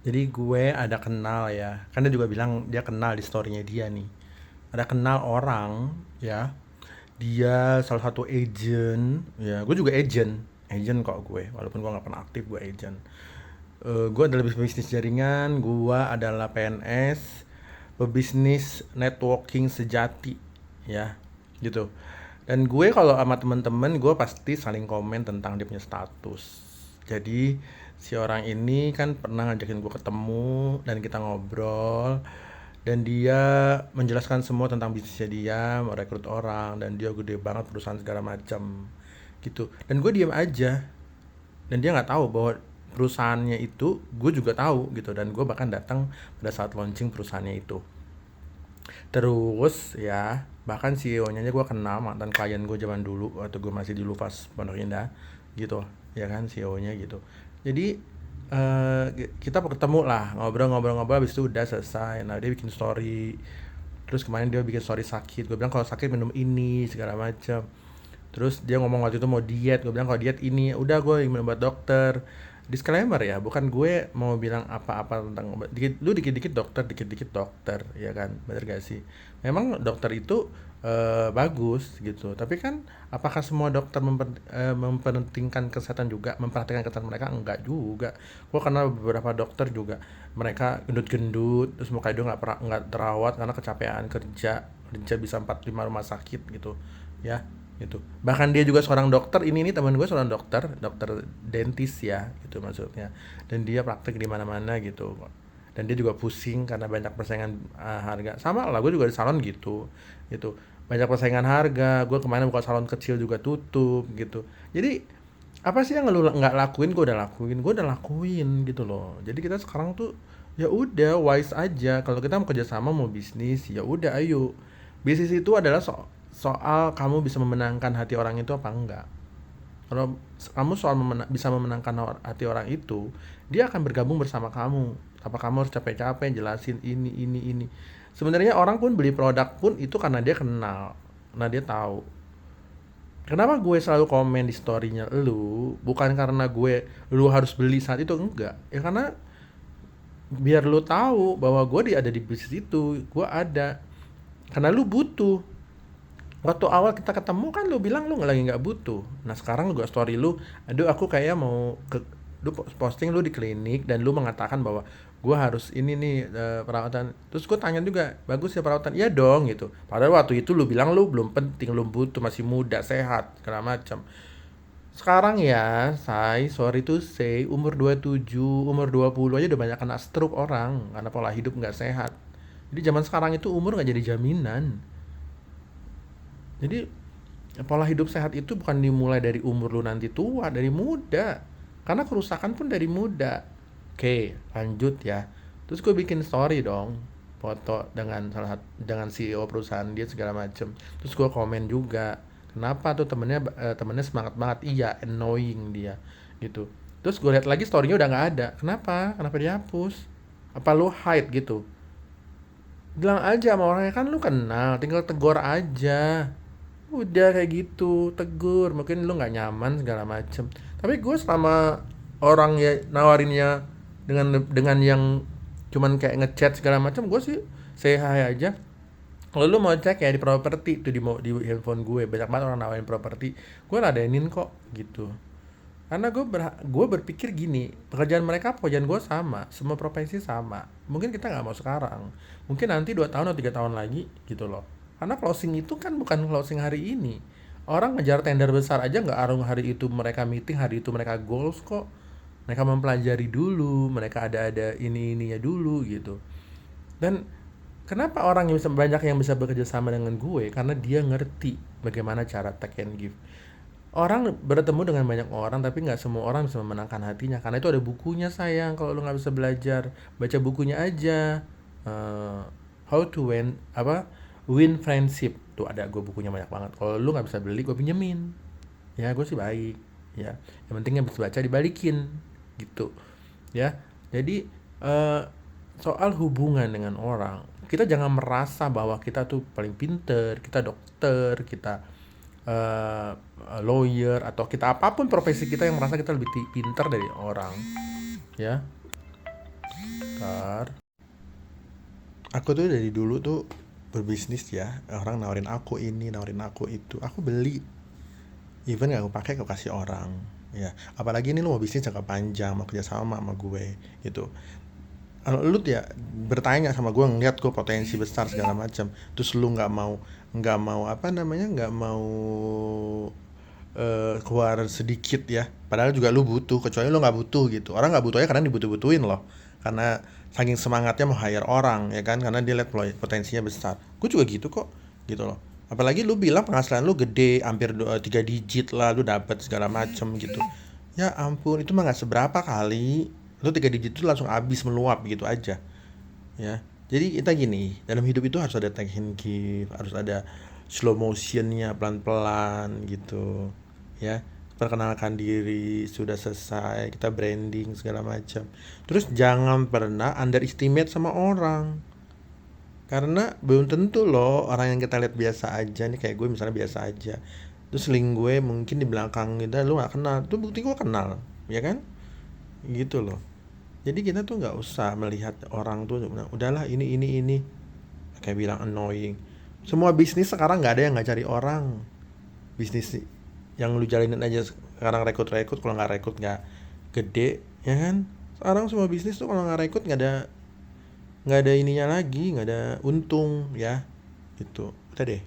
Jadi gue ada kenal ya, kan dia juga bilang dia kenal di storynya dia nih. Ada kenal orang ya, dia salah satu agent ya, gue juga agent kok gue, walaupun gue nggak pernah aktif gue agent. Gue adalah bisnis jaringan, gue adalah PNS, pebisnis networking sejati ya, gitu. Dan gue kalau sama temen-temen gue pasti saling komen tentang dia punya status. Jadi si orang ini kan pernah ngajakin gue ketemu dan kita ngobrol, dan dia menjelaskan semua tentang bisnisnya dia, merekrut orang, dan dia gede banget perusahaan segala macam gitu. Dan gue diam aja, dan dia nggak tahu bahwa perusahaannya itu gue juga tahu gitu, dan gue bahkan datang pada saat launching perusahaannya itu. Terus ya, bahkan CEO-nya gue kenal, mantan klien gue zaman dulu waktu gue masih di Lufas Pondok Indah gitu, ya kan, CEO-nya gitu. Jadi kita ketemu lah, ngobrol-ngobrol-ngobrol, habis itu udah selesai. Nah, dia bikin story. Terus kemarin dia bikin story sakit. Gue bilang kalau sakit minum ini segala macam. Terus dia ngomong waktu itu mau diet, gue bilang kalau diet ini, udah gue minum obat dokter. Disclaimer ya, bukan gue mau bilang apa-apa tentang obat. Dikit-dikit dokter, ya kan, bener gak sih? Memang dokter itu bagus gitu, tapi kan apakah semua dokter mempentingkan kesehatan juga, memperhatikan kesehatan mereka? Enggak juga. Gue kenal beberapa dokter juga, mereka gendut-gendut, terus muka itu nggak terawat karena kecapean kerja, kerja bisa 4 5 rumah sakit gitu ya, gitu. Bahkan dia juga seorang dokter, ini teman gue seorang dokter, dokter dentis ya, gitu maksudnya. Dan dia praktek di mana-mana gitu. Dan dia juga pusing karena banyak persaingan harga. Sama lah, gue juga di salon gitu, gitu. Banyak persaingan harga. Gue kemarin buka salon kecil juga tutup gitu. Jadi apa sih yang lu nggak lakuin, gue udah lakuin gitu loh. Jadi kita sekarang tuh ya udah wise aja. Kalau kita mau kerjasama, mau bisnis, ya udah ayo. Bisnis itu adalah soal kamu bisa memenangkan hati orang itu apa enggak. Kalau kamu bisa memenangkan hati orang itu, dia akan bergabung bersama kamu. Apa kamu harus capek-capek jelasin ini. Sebenarnya orang pun beli produk pun itu karena dia kenal, karena dia tahu. Kenapa gue selalu komen di storynya lu? Bukan karena lu harus beli saat itu, enggak. Ya karena biar lu tahu bahwa gue ada di bisnis itu, gue ada. Karena lu butuh. Waktu awal kita ketemu kan lu bilang lu lagi nggak butuh. Nah sekarang lu gak story lu, aduh aku kayak mau ke, lu posting lu di klinik dan lu mengatakan bahwa gue harus ini nih perawatan. Terus gue tanya juga, bagus ya perawatan? Iya dong gitu. Padahal waktu itu lu bilang lu belum penting, lu butuh, masih muda, sehat, segala macam. Sekarang ya, sorry to say, umur 27, umur 20 aja udah banyak kena stroke orang karena pola hidup nggak sehat. Jadi zaman sekarang itu umur nggak jadi jaminan. Jadi pola hidup sehat itu bukan dimulai dari umur lu nanti tua, dari muda. Karena kerusakan pun dari muda. Oke, lanjut ya. Terus gue bikin story dong, foto dengan CEO perusahaan dia segala macem. Terus gue komen juga, kenapa tuh temennya semangat banget, iya annoying dia gitu. Terus gue lihat lagi storynya udah nggak ada. Kenapa dihapus? Apa lu hide gitu? Bilang aja sama orangnya, kan lu kenal, tinggal tegur aja. Udah kayak gitu, tegur. Mungkin lu nggak nyaman segala macem. Tapi gue selama orang ya nawarinnya dengan yang cuman kayak ngechat segala macam, gue sih say hi aja. Kalau lu mau cek ya di properti tuh, di handphone gue banyak banget orang nawarin properti, gue ladenin kok gitu. Karena gue berpikir gini, pekerjaan gue sama, semua profesi sama. Mungkin kita nggak mau sekarang, mungkin nanti 2 tahun atau 3 tahun lagi gitu loh. Karena closing itu kan bukan closing hari ini. Orang ngejar tender besar aja nggak arung hari itu mereka meeting, hari itu mereka goals kok. Mereka mempelajari dulu, mereka ada ininya dulu gitu. Dan kenapa orang yang bisa banyak yang bisa bekerja sama dengan gue? Karena dia ngerti bagaimana cara take and give. Orang bertemu dengan banyak orang, tapi nggak semua orang bisa memenangkan hatinya. Karena itu ada bukunya sayang. Kalau lu nggak bisa belajar, baca bukunya aja. Eh, How to win friendship. Tuh ada gue bukunya banyak banget. Kalau lu nggak bisa beli, gue pinjemin. Ya gue sih baik. Ya, yang penting yang bisa baca dibalikin, gitu. Ya, jadi soal hubungan dengan orang, kita jangan merasa bahwa kita tuh paling pinter, kita dokter, kita eh, lawyer, atau kita apapun profesi kita yang merasa kita lebih pinter dari orang, ya. Ntar, aku tuh dari dulu tuh berbisnis ya, orang nawarin aku ini, nawarin aku itu, aku beli. Even gak aku pakai, aku kasih orang. Ya, apalagi ini lu mau bisnis jangka panjang, mau kerja sama gue, gitu. Kalau lu ya bertanya sama gue, ngeliat gue potensi besar segala macam, terus lu nggak mau apa namanya, nggak mau keluar sedikit ya, padahal juga lu butuh, kecuali lu nggak butuh gitu. Orang nggak butuhnya karena dibutuh-butuhin loh, karena saking semangatnya mau hire orang ya kan, karena dia lihat potensinya besar. Gue juga gitu kok, gitu loh. Apalagi lu bilang penghasilan lu gede, hampir 3 digit lah lu dapat segala macem gitu. Ya ampun, itu mah nggak seberapa kali. Lu 3 digit itu langsung habis meluap gitu aja ya. Jadi kita gini, dalam hidup itu harus ada take and give, harus ada slow motionnya, pelan-pelan gitu ya. Perkenalkan diri, sudah selesai, kita branding segala macam. Terus jangan pernah underestimate sama orang, karena belum tentu loh orang yang kita lihat biasa aja nih, kayak gue misalnya biasa aja, terus link gue mungkin di belakang kita lu nggak kenal, tuh bukti gue kenal, ya kan, gitu loh. Jadi kita tuh nggak usah melihat orang tuh udahlah ini kayak bilang annoying. Semua bisnis sekarang nggak ada yang nggak cari orang. Bisnis yang lu jalanin aja sekarang rekrut-rekrut, kalau nggak rekrut nggak gede, ya kan? Sekarang semua bisnis tuh kalau nggak rekrut nggak ada ininya lagi, nggak ada untung ya, gitu. Udah deh.